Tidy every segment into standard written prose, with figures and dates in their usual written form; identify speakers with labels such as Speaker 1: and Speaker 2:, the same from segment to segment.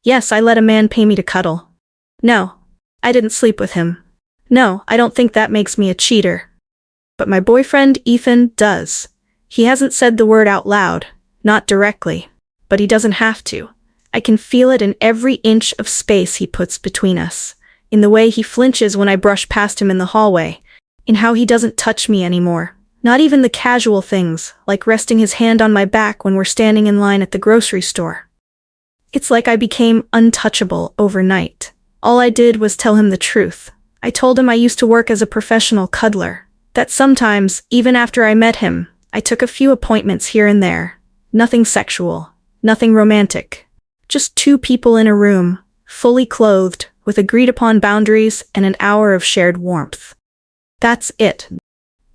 Speaker 1: Yes, I let a man pay me to cuddle. No, I didn't sleep with him. No, I don't think that makes me a cheater. But my boyfriend, Ethan, does. He hasn't said the word out loud, not directly, but he doesn't have to. I can feel it in every inch of space he puts between us, in the way he flinches when I brush past him in the hallway, in how he doesn't touch me anymore. Not even the casual things, like resting his hand on my back when we're standing in line at the grocery store. It's like I became untouchable overnight. All I did was tell him the truth. I told him I used to work as a professional cuddler, that sometimes, even after I met him, I took a few appointments here and there. Nothing sexual, nothing romantic. Just two people in a room, fully clothed, with agreed-upon boundaries and an hour of shared warmth. That's it.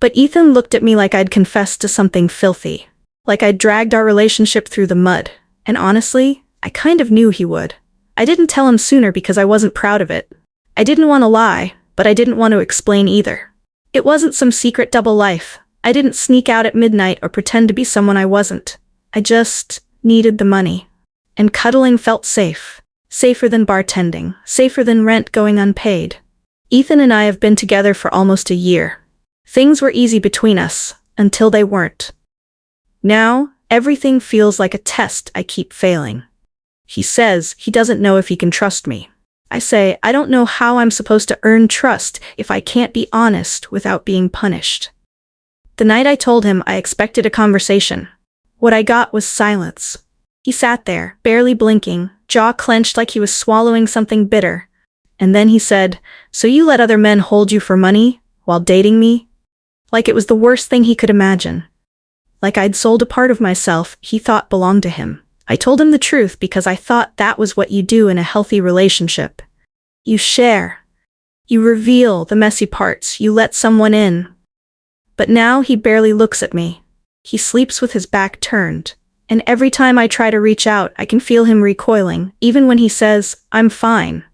Speaker 1: But Ethan looked at me like I'd confessed to something filthy, like I'd dragged our relationship through the mud, and honestly, I kind of knew he would. I didn't tell him sooner because I wasn't proud of it. I didn't want to lie, but I didn't want to explain either. It wasn't some secret double life. I didn't sneak out at midnight or pretend to be someone I wasn't. I just needed the money. And cuddling felt safe. Safer than bartending. Safer than rent going unpaid. Ethan and I have been together for almost a year. Things were easy between us, until they weren't. Now, everything feels like a test I keep failing. He says he doesn't know if he can trust me. I say I don't know how I'm supposed to earn trust if I can't be honest without being punished. The night I told him I expected a conversation, what I got was silence. He sat there, barely blinking, jaw clenched like he was swallowing something bitter. And then he said, "So you let other men hold you for money, while dating me?" Like it was the worst thing he could imagine. Like I'd sold a part of myself he thought belonged to him. I told him the truth because I thought that was what you do in a healthy relationship. You share. You reveal the messy parts, you let someone in. But now he barely looks at me. He sleeps with his back turned. And every time I try to reach out, I can feel him recoiling, even when he says, "I'm fine."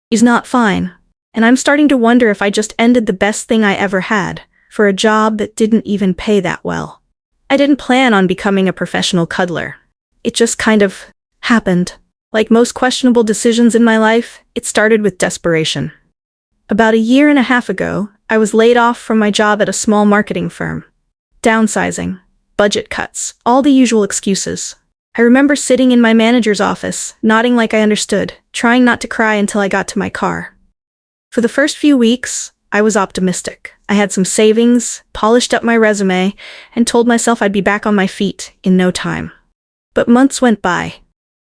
Speaker 1: He's not fine. And I'm starting to wonder if I just ended the best thing I ever had, for a job that didn't even pay that well. I didn't plan on becoming a professional cuddler. It just kind of happened. Like most questionable decisions in my life, it started with desperation. About a year and a half ago, I was laid off from my job at a small marketing firm. Downsizing, budget cuts, all the usual excuses. I remember sitting in my manager's office, nodding like I understood, trying not to cry until I got to my car. For the first few weeks, I was optimistic. I had some savings, polished up my resume, and told myself I'd be back on my feet in no time. But months went by.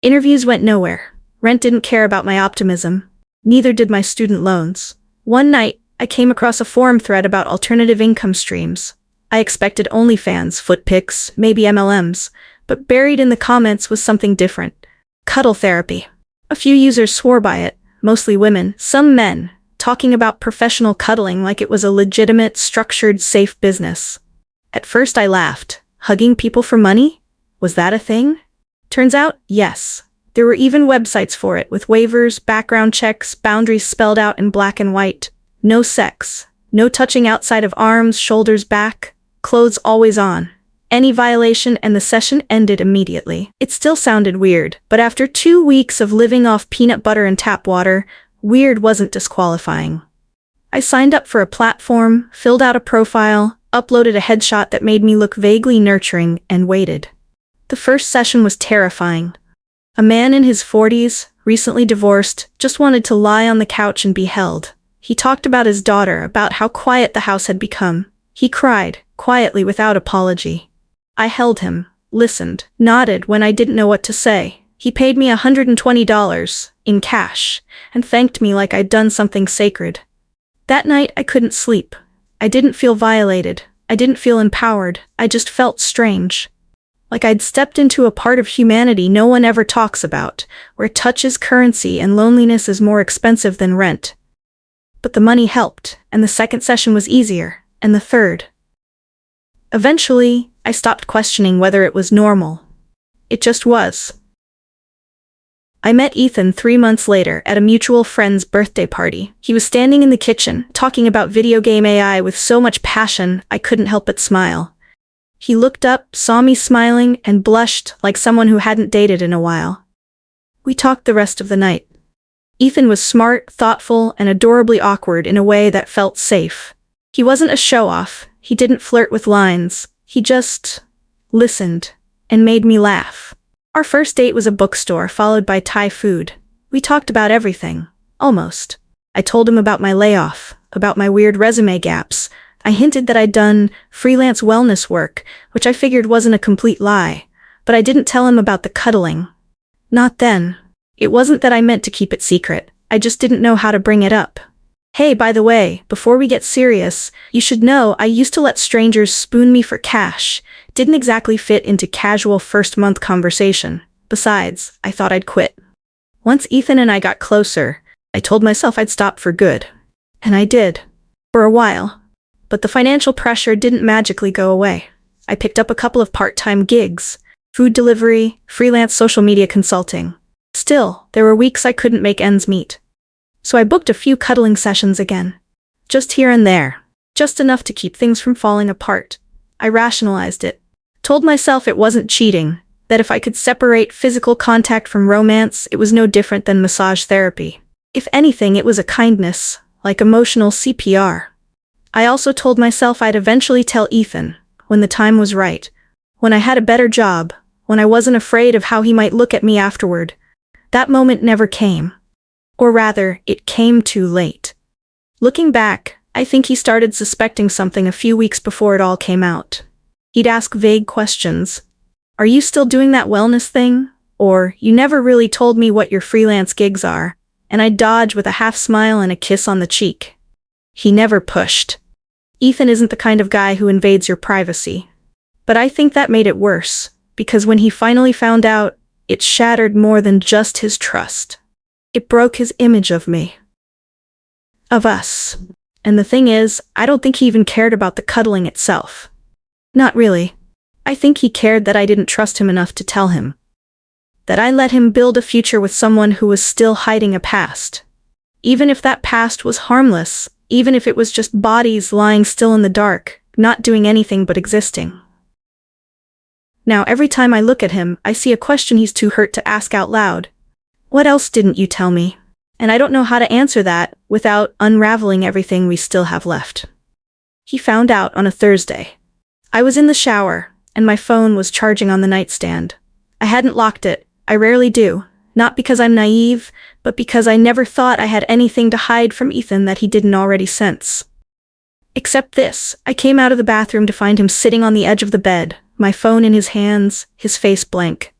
Speaker 1: Interviews went nowhere. Rent didn't care about my optimism. Neither did my student loans. One night, I came across a forum thread about alternative income streams. I expected OnlyFans, foot pics, maybe MLMs, but buried in the comments was something different. Cuddle therapy. A few users swore by it, mostly women, some men, talking about professional cuddling like it was a legitimate, structured, safe business. At first I laughed. Hugging people for money? Was that a thing? Turns out, yes. There were even websites for it, with waivers, background checks, boundaries spelled out in black and white. No sex. No touching outside of arms, shoulders, back. Clothes always on. Any violation and the session ended immediately. It still sounded weird, but after 2 weeks of living off peanut butter and tap water, weird wasn't disqualifying. I signed up for a platform, filled out a profile, uploaded a headshot that made me look vaguely nurturing, and waited. The first session was terrifying. A man in his 40s, recently divorced, just wanted to lie on the couch and be held. He talked about his daughter, about how quiet the house had become. He cried, quietly without apology. I held him, listened, nodded when I didn't know what to say. He paid me $120 in cash and thanked me like I'd done something sacred. That night I couldn't sleep. I didn't feel violated. I didn't feel empowered. I just felt strange. Like I'd stepped into a part of humanity no one ever talks about, where touch is currency and loneliness is more expensive than rent. But the money helped, and the second session was easier, and the third. Eventually, I stopped questioning whether it was normal. It just was. I met Ethan 3 months later at a mutual friend's birthday party. He was standing in the kitchen, talking about video game AI with so much passion, I couldn't help but smile. He looked up, saw me smiling, and blushed like someone who hadn't dated in a while. We talked the rest of the night. Ethan was smart, thoughtful, and adorably awkward in a way that felt safe. He wasn't a show-off, he didn't flirt with lines, he just listened and made me laugh. Our first date was a bookstore followed by Thai food. We talked about everything. Almost. I told him about my layoff, about my weird resume gaps. I hinted that I'd done freelance wellness work, which I figured wasn't a complete lie. But I didn't tell him about the cuddling. Not then. It wasn't that I meant to keep it secret. I just didn't know how to bring it up. Hey, by the way, before we get serious, you should know I used to let strangers spoon me for cash. Didn't exactly fit into casual first-month conversation. Besides, I thought I'd quit. Once Ethan and I got closer, I told myself I'd stop for good. And I did. For a while. But the financial pressure didn't magically go away. I picked up a couple of part-time gigs. Food delivery, freelance social media consulting. Still, there were weeks I couldn't make ends meet. So I booked a few cuddling sessions again. Just here and there. Just enough to keep things from falling apart. I rationalized it. Told myself it wasn't cheating. That if I could separate physical contact from romance, it was no different than massage therapy. If anything, it was a kindness, like emotional CPR. I also told myself I'd eventually tell Ethan, when the time was right. When I had a better job. When I wasn't afraid of how he might look at me afterward. That moment never came. Or rather, it came too late. Looking back, I think he started suspecting something a few weeks before it all came out. He'd ask vague questions. Are you still doing that wellness thing? Or, you never really told me what your freelance gigs are. And I'd dodge with a half smile and a kiss on the cheek. He never pushed. Ethan isn't the kind of guy who invades your privacy. But I think that made it worse, because when he finally found out, it shattered more than just his trust. It broke his image of me. Of us. And the thing is, I don't think he even cared about the cuddling itself. Not really. I think he cared that I didn't trust him enough to tell him. That I let him build a future with someone who was still hiding a past. Even if that past was harmless, even if it was just bodies lying still in the dark, not doing anything but existing. Now every time I look at him, I see a question he's too hurt to ask out loud. What else didn't you tell me? And I don't know how to answer that without unraveling everything we still have left. He found out on a Thursday. I was in the shower, and my phone was charging on the nightstand. I hadn't locked it. I rarely do. Not because I'm naive, but because I never thought I had anything to hide from Ethan that he didn't already sense. Except this, I came out of the bathroom to find him sitting on the edge of the bed, my phone in his hands, his face blank.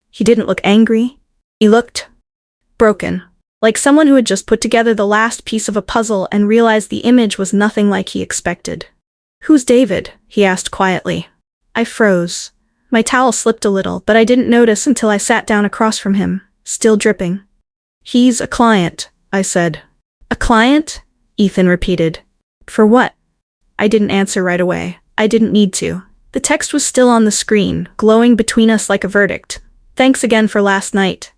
Speaker 1: He didn't look angry. He looked broken. Like someone who had just put together the last piece of a puzzle and realized the image was nothing like he expected. Who's David? He asked quietly. I froze. My towel slipped a little, but I didn't notice until I sat down across from him, still dripping. He's a client, I said. A client? Ethan repeated. For what? I didn't answer right away. I didn't need to. The text was still on the screen, glowing between us like a verdict. Thanks again for last night.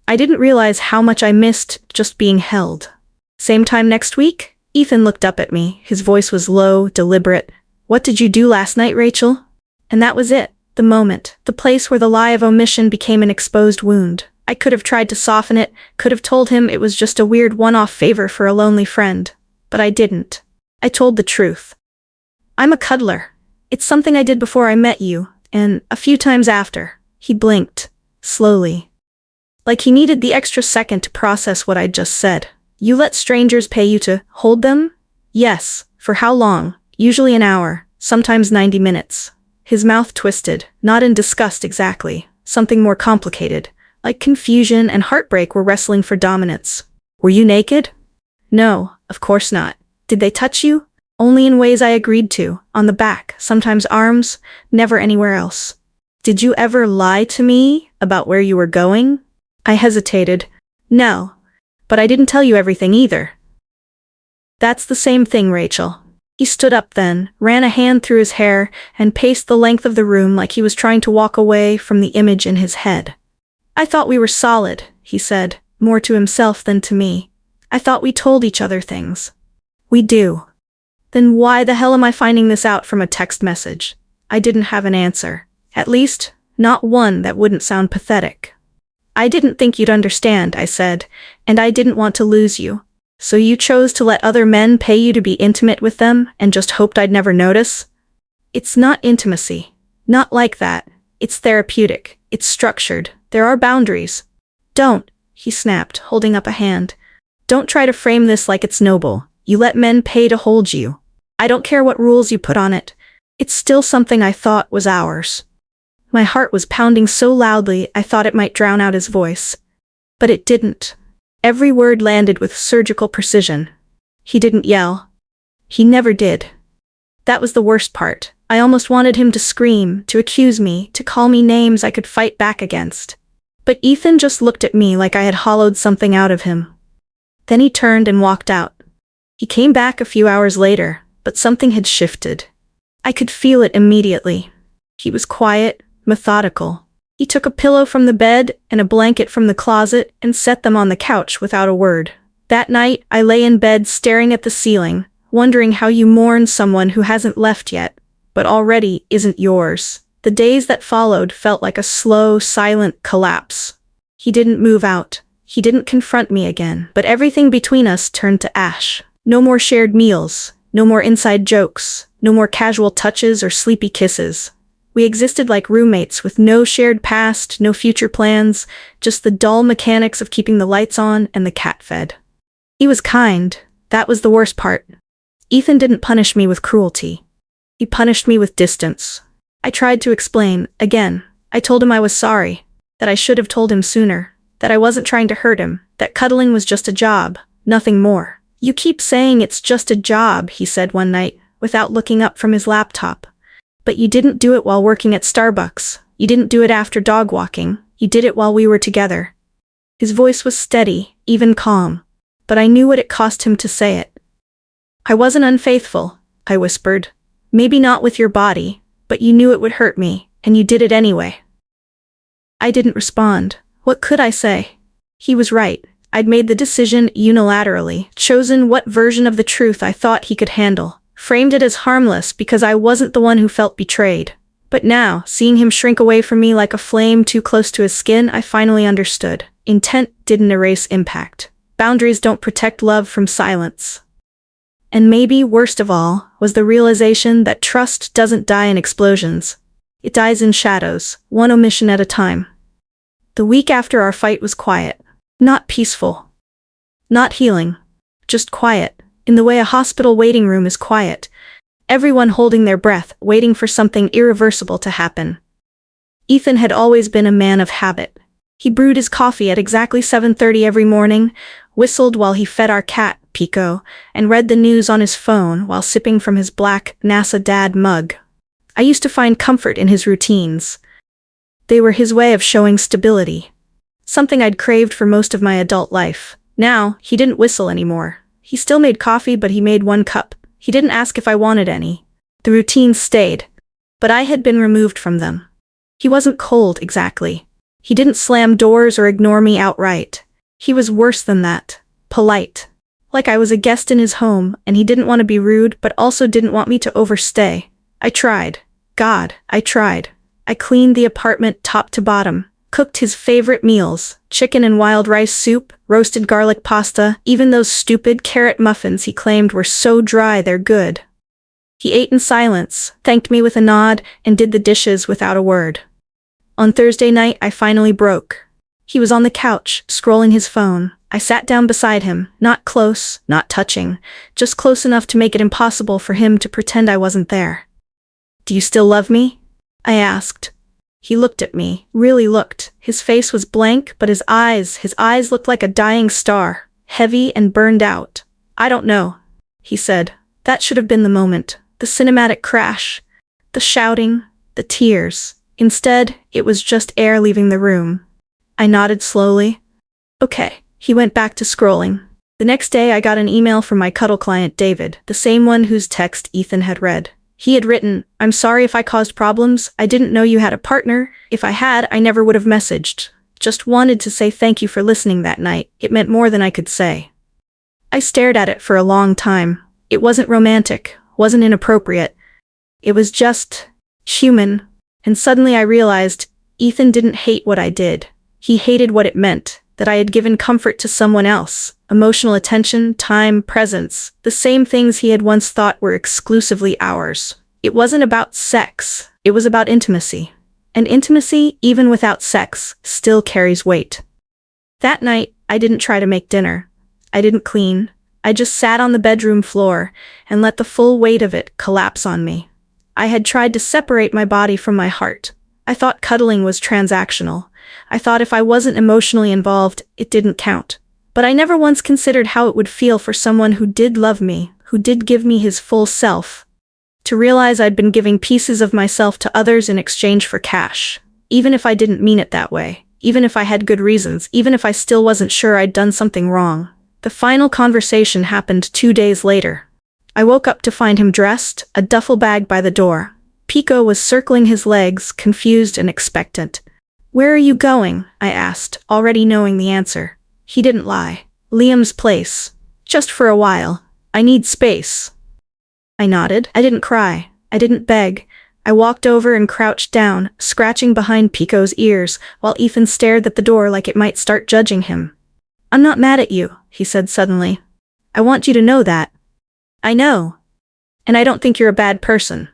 Speaker 1: I didn't realize how much I missed just being held. Same time next week? Ethan looked up at me. His voice was low, deliberate. What did you do last night, Rachel? And that was it. The moment. The place where the lie of omission became an exposed wound. I could have tried to soften it, could have told him it was just a weird one-off favor for a lonely friend. But I didn't. I told the truth. I'm a cuddler. It's something I did before I met you, and a few times after. He blinked. Slowly. Like he needed the extra second to process what I'd just said. You let strangers pay you to hold them? Yes. For how long? Usually an hour, sometimes 90 minutes. His mouth twisted, not in disgust exactly. Something more complicated. Like confusion and heartbreak were wrestling for dominance. Were you naked? No, of course not. Did they touch you? Only in ways I agreed to. On the back, sometimes arms, never anywhere else. Did you ever lie to me about where you were going? I hesitated. No. But I didn't tell you everything either. That's the same thing, Rachel. He stood up then, ran a hand through his hair, and paced the length of the room like he was trying to walk away from the image in his head. I thought we were solid, he said, more to himself than to me. I thought we told each other things. We do. Then why the hell am I finding this out from a text message? I didn't have an answer. At least, not one that wouldn't sound pathetic. I didn't think you'd understand, I said, and I didn't want to lose you. So you chose to let other men pay you to be intimate with them and just hoped I'd never notice? It's not intimacy. Not like that. It's therapeutic. It's structured. There are boundaries. Don't, he snapped, holding up a hand. Don't try to frame this like it's noble. You let men pay to hold you. I don't care what rules you put on it. It's still something I thought was ours. My heart was pounding so loudly I thought it might drown out his voice. But it didn't. Every word landed with surgical precision. He didn't yell. He never did. That was the worst part. I almost wanted him to scream, to accuse me, to call me names I could fight back against. But Ethan just looked at me like I had hollowed something out of him. Then he turned and walked out. He came back a few hours later, but something had shifted. I could feel it immediately. He was quiet, methodical. He took a pillow from the bed and a blanket from the closet and set them on the couch without a word. That night, I lay in bed staring at the ceiling, wondering how you mourn someone who hasn't left yet, but already isn't yours. The days that followed felt like a slow, silent collapse. He didn't move out. He didn't confront me again, but everything between us turned to ash. No more shared meals, no more inside jokes, no more casual touches or sleepy kisses. We existed like roommates with no shared past, no future plans, just the dull mechanics of keeping the lights on and the cat fed. He was kind. That was the worst part. Ethan didn't punish me with cruelty. He punished me with distance. I tried to explain, again. I told him I was sorry, that I should have told him sooner, that I wasn't trying to hurt him, that cuddling was just a job, nothing more. You keep saying it's just a job, he said one night, without looking up from his laptop. But you didn't do it while working at Starbucks. You didn't do it after dog walking. You did it while we were together. His voice was steady, even calm, but I knew what it cost him to say it. I wasn't unfaithful, I whispered. Maybe not with your body, but you knew it would hurt me, and you did it anyway. I didn't respond. What could I say? He was right. I'd made the decision unilaterally, chosen what version of the truth I thought he could handle, framed it as harmless because I wasn't the one who felt betrayed. But now, seeing him shrink away from me like a flame too close to his skin, I finally understood. Intent didn't erase impact. Boundaries don't protect love from silence. And maybe, worst of all, was the realization that trust doesn't die in explosions. It dies in shadows, one omission at a time. The week after our fight was quiet. Not peaceful. Not healing. Just quiet, in the way a hospital waiting room is quiet. Everyone holding their breath, waiting for something irreversible to happen. Ethan had always been a man of habit. He brewed his coffee at exactly 7:30 every morning, whistled while he fed our cat, Pico, and read the news on his phone while sipping from his black NASA Dad mug. I used to find comfort in his routines. They were his way of showing stability. Something I'd craved for most of my adult life. Now, he didn't whistle anymore. He still made coffee, but he made one cup. He didn't ask if I wanted any. The routines stayed, but I had been removed from them. He wasn't cold, exactly. He didn't slam doors or ignore me outright. He was worse than that. Polite. Like I was a guest in his home, and he didn't want to be rude, but also didn't want me to overstay. I tried. God, I tried. I cleaned the apartment top to bottom, cooked his favorite meals, chicken and wild rice soup, roasted garlic pasta, even those stupid carrot muffins he claimed were so dry they're good. He ate in silence, thanked me with a nod, and did the dishes without a word. On Thursday night, I finally broke. He was on the couch, scrolling his phone. I sat down beside him, not close, not touching, just close enough to make it impossible for him to pretend I wasn't there. "Do you still love me?" I asked. He looked at me, really looked. His face was blank, but his eyes looked like a dying star, heavy and burned out. "I don't know," he said. That should have been the moment, the cinematic crash, the shouting, the tears. Instead, it was just air leaving the room. I nodded slowly. Okay. He went back to scrolling. The next day, I got an email from my Cuddle client David, the same one whose text Ethan had read. He had written, "I'm sorry if I caused problems. I didn't know you had a partner. If I had, I never would have messaged. Just wanted to say thank you for listening that night. It meant more than I could say." I stared at it for a long time. It wasn't romantic, wasn't inappropriate. It was just human. And suddenly I realized Ethan didn't hate what I did. He hated what it meant, that I had given comfort to someone else, emotional attention, time, presence, the same things he had once thought were exclusively ours. It wasn't about sex, it was about intimacy. And intimacy, even without sex, still carries weight. That night, I didn't try to make dinner. I didn't clean. I just sat on the bedroom floor and let the full weight of it collapse on me. I had tried to separate my body from my heart. I thought cuddling was transactional. I thought if I wasn't emotionally involved, it didn't count. But I never once considered how it would feel for someone who did love me, who did give me his full self. To realize I'd been giving pieces of myself to others in exchange for cash. Even if I didn't mean it that way. Even if I had good reasons. Even if I still wasn't sure I'd done something wrong. The final conversation happened 2 days later. I woke up to find him dressed, a duffel bag by the door. Pico was circling his legs, confused and expectant. "Where are you going?" I asked, already knowing the answer. He didn't lie. "Liam's place. Just for a while. I need space." I nodded. I didn't cry. I didn't beg. I walked over and crouched down, scratching behind Pico's ears, while Ethan stared at the door like it might start judging him. "I'm not mad at you," he said suddenly. "I want you to know that." "I know. And I don't think you're a bad person."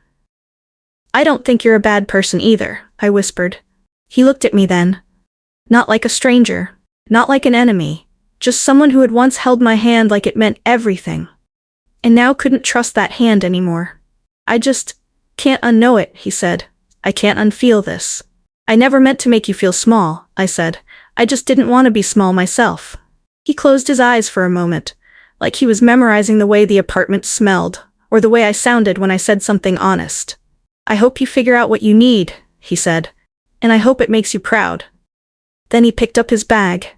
Speaker 1: "I don't think you're a bad person either," I whispered. He looked at me then. Not like a stranger. Not like an enemy. Just someone who had once held my hand like it meant everything. And now couldn't trust that hand anymore. "I just can't unknow it," he said. "I can't unfeel this." "I never meant to make you feel small," I said. "I just didn't want to be small myself." He closed his eyes for a moment, like he was memorizing the way the apartment smelled, or the way I sounded when I said something honest. "I hope you figure out what you need," he said. "And I hope it makes you proud." Then he picked up his bag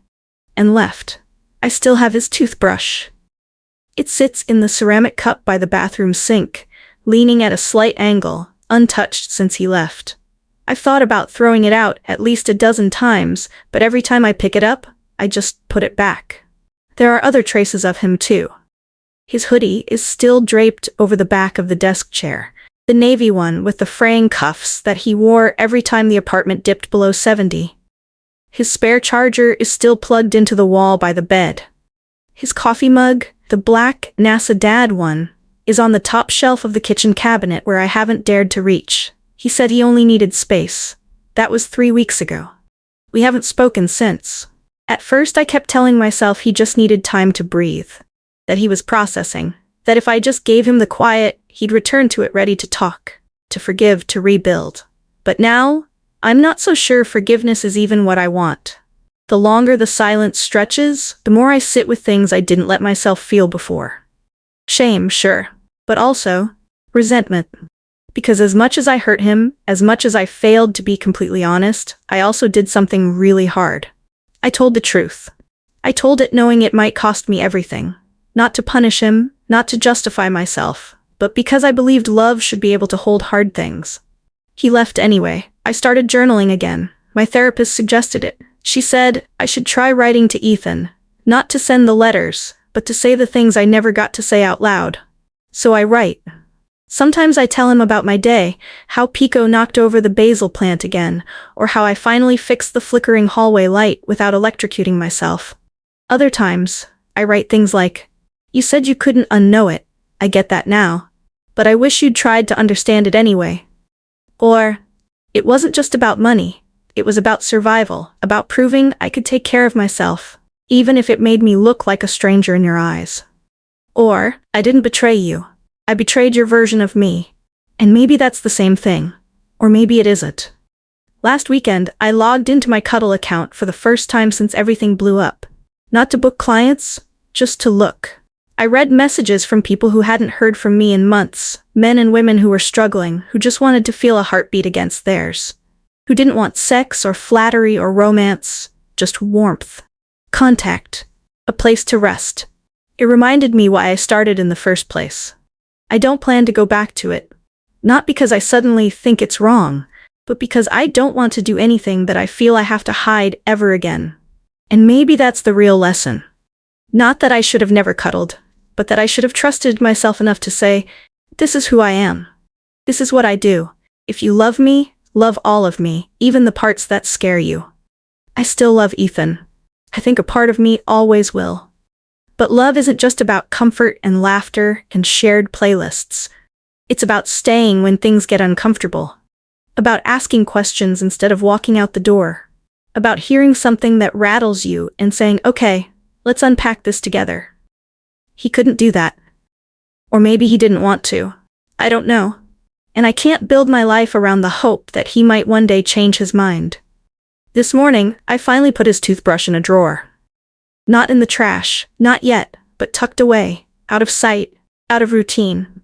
Speaker 1: and left. I still have his toothbrush. It sits in the ceramic cup by the bathroom sink, leaning at a slight angle, untouched since he left. I've thought about throwing it out at least a dozen times, but every time I pick it up, I just put it back. There are other traces of him too. His hoodie is still draped over the back of the desk chair, the navy one with the fraying cuffs that he wore every time the apartment dipped below 70. His spare charger is still plugged into the wall by the bed. His coffee mug, the black NASA Dad one, is on the top shelf of the kitchen cabinet where I haven't dared to reach. He said he only needed space. That was 3 weeks ago. We haven't spoken since. At first I kept telling myself he just needed time to breathe. That he was processing. That if I just gave him the quiet, he'd return to it ready to talk. To forgive, to rebuild. But now, I'm not so sure forgiveness is even what I want. The longer the silence stretches, the more I sit with things I didn't let myself feel before. Shame, sure. But also, resentment. Because as much as I hurt him, as much as I failed to be completely honest, I also did something really hard. I told the truth. I told it knowing it might cost me everything. Not to punish him, not to justify myself, but because I believed love should be able to hold hard things. He left anyway. I started journaling again. My therapist suggested it. She said I should try writing to Ethan. Not to send the letters, but to say the things I never got to say out loud. So I write. Sometimes I tell him about my day, how Pico knocked over the basil plant again, or how I finally fixed the flickering hallway light without electrocuting myself. Other times, I write things like, "You said you couldn't unknow it. I get that now. But I wish you'd tried to understand it anyway." Or, "It wasn't just about money. It was about survival, about proving I could take care of myself, even if it made me look like a stranger in your eyes." Or, "I didn't betray you. I betrayed your version of me." And maybe that's the same thing. Or maybe it isn't. Last weekend, I logged into my Cuddle account for the first time since everything blew up. Not to book clients, just to look. I read messages from people who hadn't heard from me in months, men and women who were struggling, who just wanted to feel a heartbeat against theirs. Who didn't want sex or flattery or romance, just warmth. Contact. A place to rest. It reminded me why I started in the first place. I don't plan to go back to it. Not because I suddenly think it's wrong, but because I don't want to do anything that I feel I have to hide ever again. And maybe that's the real lesson. Not that I should have never cuddled, but that I should have trusted myself enough to say, "This is who I am. This is what I do. If you love me, love all of me, even the parts that scare you." I still love Ethan. I think a part of me always will. But love isn't just about comfort and laughter and shared playlists. It's about staying when things get uncomfortable. About asking questions instead of walking out the door. About hearing something that rattles you and saying, okay, let's unpack this together. He couldn't do that. Or maybe he didn't want to. I don't know. And I can't build my life around the hope that he might one day change his mind. This morning, I finally put his toothbrush in a drawer. Not in the trash, not yet, but tucked away, out of sight, out of routine.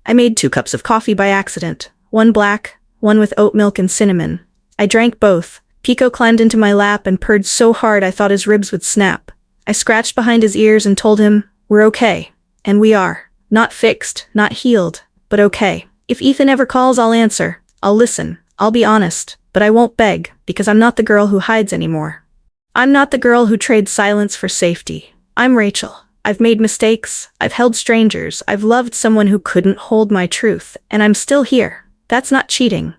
Speaker 1: I made 2 cups of coffee by accident, one black, one with oat milk and cinnamon. I drank both. Pico climbed into my lap and purred so hard I thought his ribs would snap. I scratched behind his ears and told him, we're okay. And we are. Not fixed, not healed, but okay. If Ethan ever calls, I'll answer. I'll listen. I'll be honest. But I won't beg, because I'm not the girl who hides anymore. I'm not the girl who trades silence for safety. I'm Rachel. I've made mistakes. I've held strangers. I've loved someone who couldn't hold my truth. And I'm still here. That's not cheating.